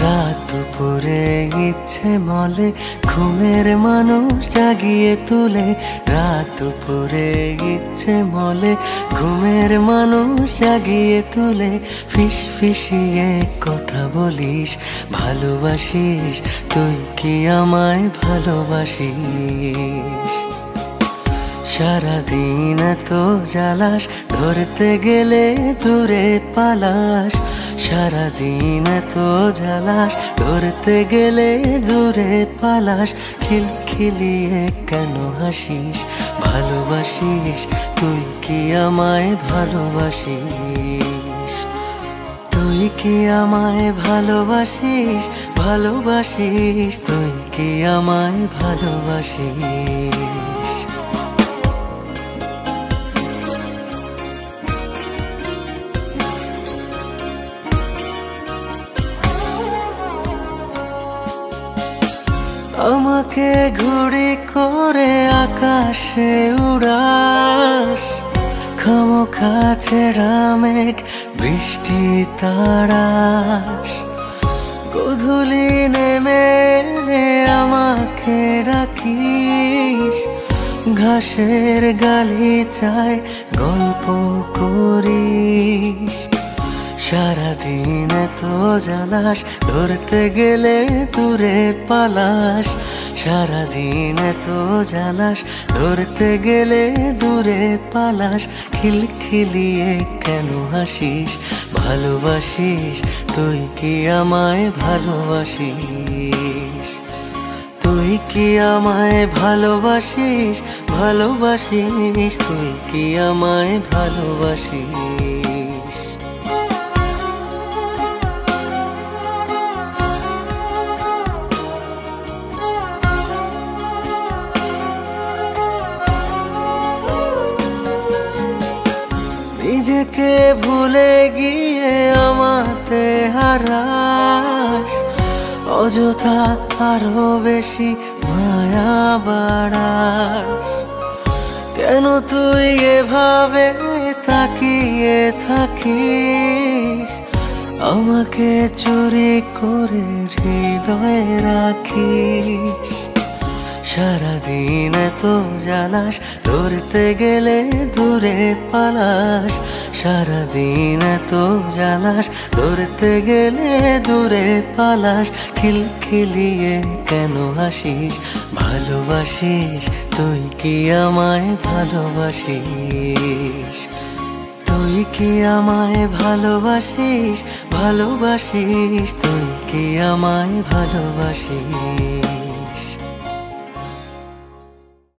রাত দুপুরে ইচ্ছে মলে ঘুমের মানুষ জাগিয়ে তুলে। রাত দুপুরে ইচ্ছে মলে ঘুমের মানুষ জাগিয়ে তুলে। ফিস ফিসিয়ে কথা বলিস, ভালোবাসিস তুই কি আমায় ভালোবাসিস? সারাদিন তো জ্বালাস, ধরতে গেলে দূরে পালাস। সারাদিন তো জ্বালাস, ধরতে গেলে দূরে পালাস। খিলখিলিয়ে কেন হাসিস? ভালোবাসিস তুই কি আমায় ভালোবাসিস? তুই কি আমায় ভালোবাসিস? ভালোবাসিস তুই কি আমায় ভালোবাসিস? আমাকে ঘুড়ি করে আকাশে উড়াস। খামোখা ছেঁড়া মেঘ বৃষ্টি তারাস। গোধূলি নেমে এলে আমাকে ডাকিস। ঘাসের গালিচায় গল্প করিস। সারাদিন তো জ্বালাস, ধরতে গেলে দূরে পালাস। সারাদিন তো জ্বালাস, ধরতে গেলে দূরে পালাস। খিলখিলিয়ে কেন হাসিস? ভালোবাসিস তুই কি আমায় ভালোবাসিস? তুই কি আমায় ভালোবাসিস? ভালোবাসিস তুই কি আমায় ভালোবাসিস? নিজেকে ভুলে গিয়ে আমাতে হারাস। অযথা আরো বেশি মায়া বাড়াস। কেন তুই এভাবে তাকিয়ে থাকিস? আমাকে চুরি করে হৃদয়ে রাখিস। সারাদিন তো জ্বালাস, ধরতে গেলে দূরে পালাস। সারাদিন তো জ্বালাস, ধরতে গেলে দূরে পালাস। খিলখিলিয়ে কেন হাসিস? ভালোবাসিস তুই কি আমায় ভালোবাসিস? তুই কি আমায় ভালোবাসিস? ভালোবাসিস তুই কি আমায় ভালোবাসিস?